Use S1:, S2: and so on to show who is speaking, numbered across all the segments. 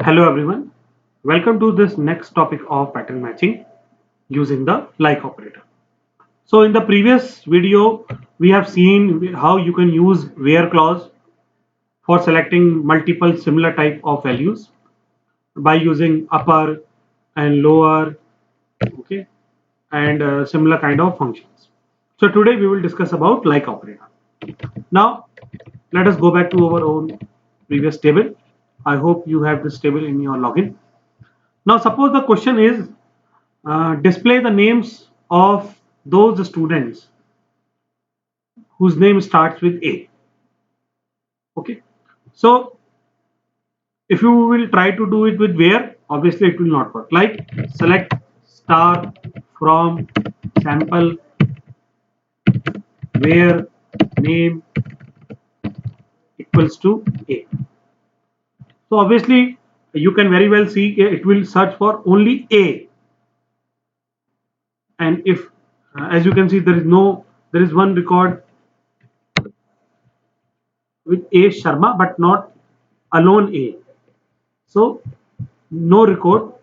S1: Hello everyone, welcome to this next topic of pattern matching using the like operator. So in the previous video we have seen how you can use where clause for selecting multiple similar type of values by using upper and lower, okay, and similar kind of functions. So today we will discuss about like operator. Now let us go back to our own previous table. I hope you have this table in your login. Now suppose the question is display the names of those students whose name starts with A. Okay, so if you will try to do it with where, obviously it will not work. Like select star from sample where name equals to A. So obviously you can very well see it will search for only A, and if as you can see there is one record with A Sharma but not alone A. So no record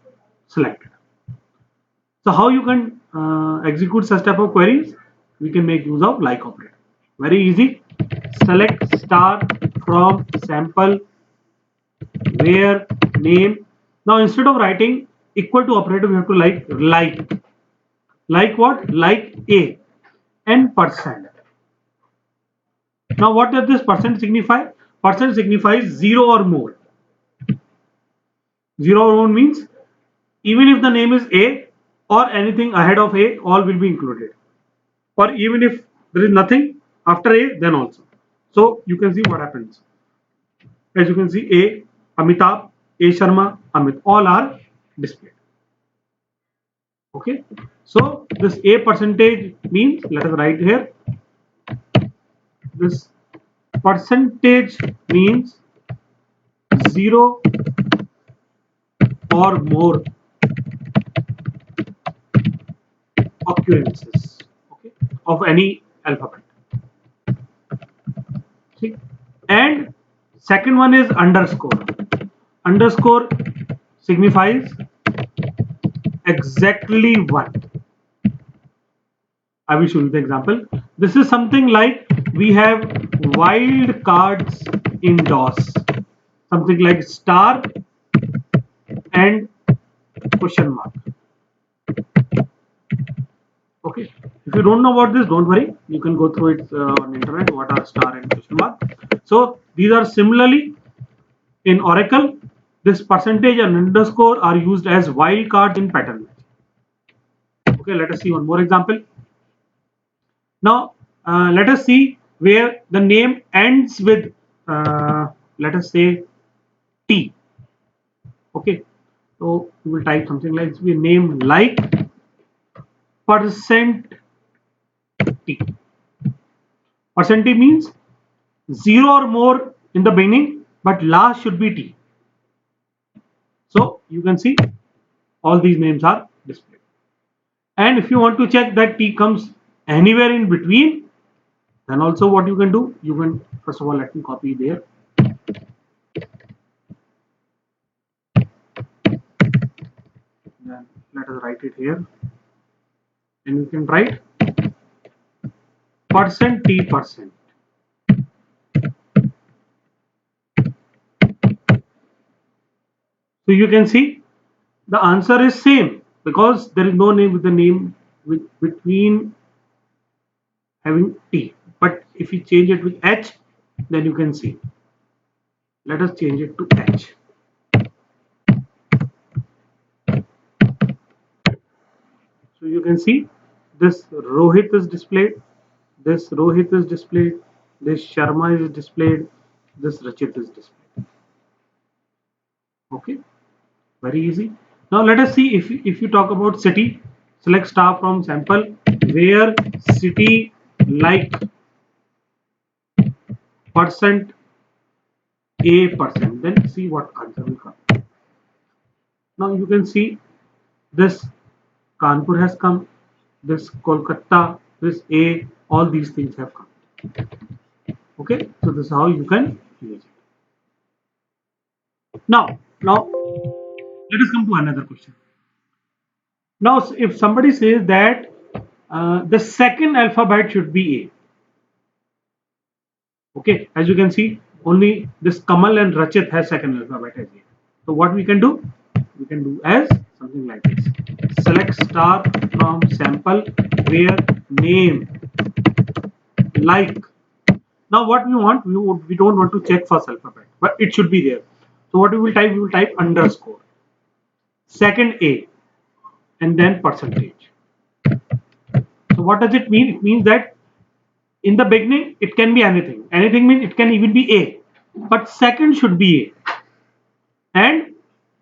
S1: selected. So how you can execute such type of queries? We can make use of like operator. Very easy. Select star from sample where name. Now instead of writing equal to operator, we have to like what? Like A and percent. Now what does this percent signify? Percent signifies zero or more. Zero or more means even if the name is A or anything ahead of A, all will be included. Or even if there is nothing after A, then also. So you can see what happens. As you can see, A, Amitabh, A Sharma, Amit, all are displayed. Okay. So this A percentage means, let us write here, this percentage means zero or more occurrences, okay, of any alphabet. See? And second one is underscore. Underscore signifies exactly one. I will show you the example. This is something like we have wild cards in DOS. Something like star and question mark. Okay. If you don't know about this, don't worry. You can go through it on internet. What are star and question mark? So these are similarly in Oracle. This percentage and underscore are used as wildcards in pattern matching. Okay. Let us see one more example. Now let us see where the name ends with let us say T. Okay, so we will type something like we name like percent T. Percent T means zero or more in the beginning, but last should be T. So you can see all these names are displayed. And if you want to check that T comes anywhere in between, then also what you can do, you can first of all let me copy there. Then let us write it here, and you can write percent T percent. So you can see the answer is same because there is no name with the name with between having T. But if you change it with H, then you can see. Let us change it to H. So you can see this Rohit is displayed, this Rohit is displayed, this Sharma is displayed, this Rachit is displayed. Okay, very easy. Now let us see if you talk about city, select star from sample where city like percent A percent, then see what answer will come. Now you can see this Kanpur has come, this Kolkata, this A, all these things have come. Okay, so this is how you can use it. Now let us come to another question. Now, if somebody says that the second alphabet should be A, okay, as you can see, only this Kamal and Rachit has second alphabet as A. So what we can do? We can do as something like this. Select star from sample where name like. Now what we want, we don't want to check first alphabet, but it should be there. So what we will type? We will type underscore, second A, and then percentage. So what does it mean? It means that in the beginning it can be anything. Anything means it can even be A, but second should be A, and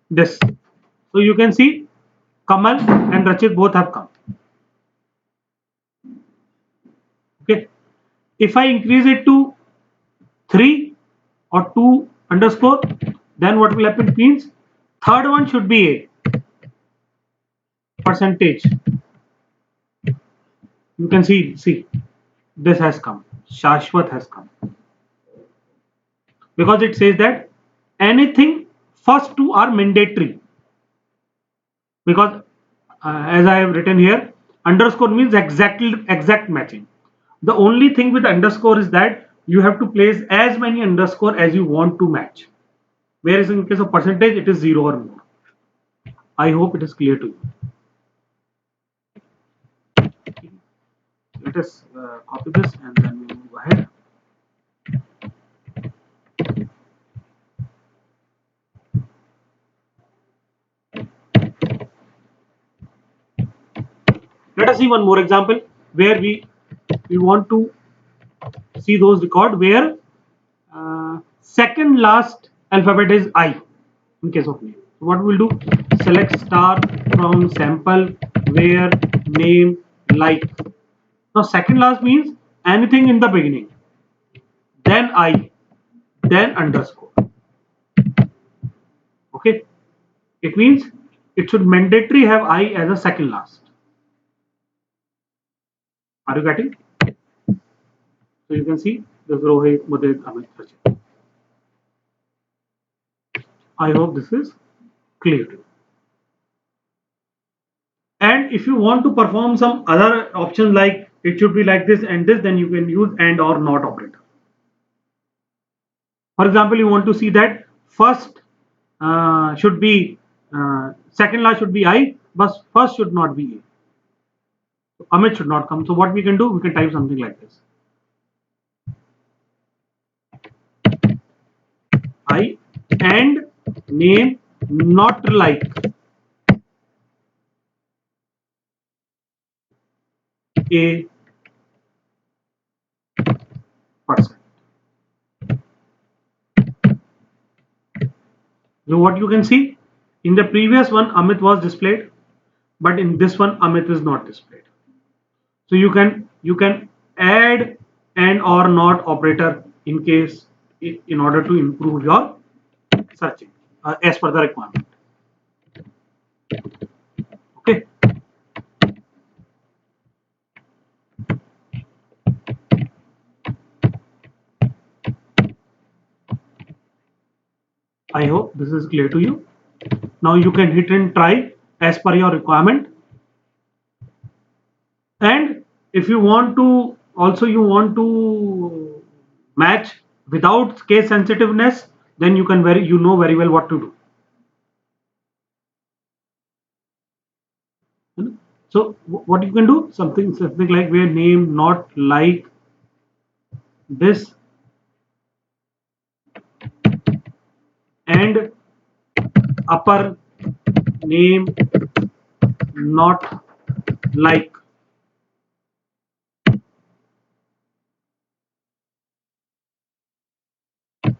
S1: this. So you can see Kamal and Rachit both have come. Okay. If I increase it to 3 or 2 underscore, then what will happen means third one should be A, percentage. You can see this has come. Shashwat has come. Because it says that anything first two are mandatory. Because as I have written here, underscore means exact matching. The only thing with underscore is that you have to place as many underscore as you want to match. Whereas in case of percentage, it is 0 or more. I hope it is clear to you. Let us copy this and then we move ahead. Let us see one more example where we want to see those record where second last alphabet is I in case of name. So what we'll do, select star from sample where name like. Now second last means anything in the beginning, then I, then underscore. Okay, it means it should mandatory have I as a second last. Are you getting? So you can see this Rohit, Mudid, Amit, Sachin. I hope this is clear to you. And if you want to perform some other options like it should be like this and this, then you can use and or not operator. For example, you want to see that first should be second last should be I, but first should not be A. So Amit should not come. So what we can do, we can type something like this. I and name not like A person. So what you can see in the previous one Amit was displayed, but in this one Amit is not displayed. So you can add and or not operator in case in order to improve your searching as per the requirement. Okay. I hope this is clear to you. Now you can hit and try as per your requirement. And if you want to also you want to match without case sensitiveness, then you can very very well what to do. So what you can do, something like where name not like this and upper name not like.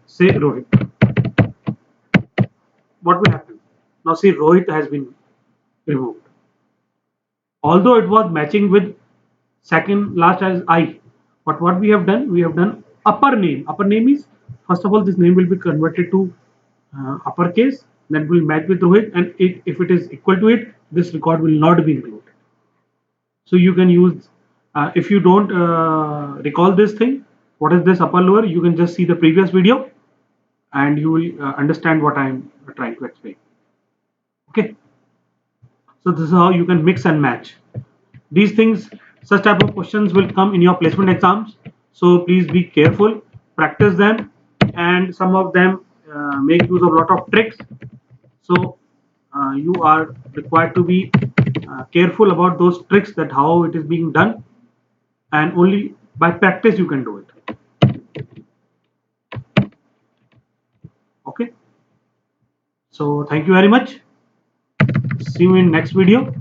S1: Say Rohit. What will happen? Now see Rohit has been removed. Although it was matching with second last as I, but what we have done upper name. Upper name is first of all this name will be converted to uppercase, then will match with Rohit, and if it is equal to it, this record will not be included. So you can use if you don't recall this thing, what is this upper lower? You can just see the previous video, and you will understand what I am trying to explain. Okay, so this is how you can mix and match these things. Such type of questions will come in your placement exams, so please be careful, practice them, and some of them make use of a lot of tricks. So you are required to be careful about those tricks, that how it is being done, and only by practice you can do it. Okay, so thank you very much. See you in next video.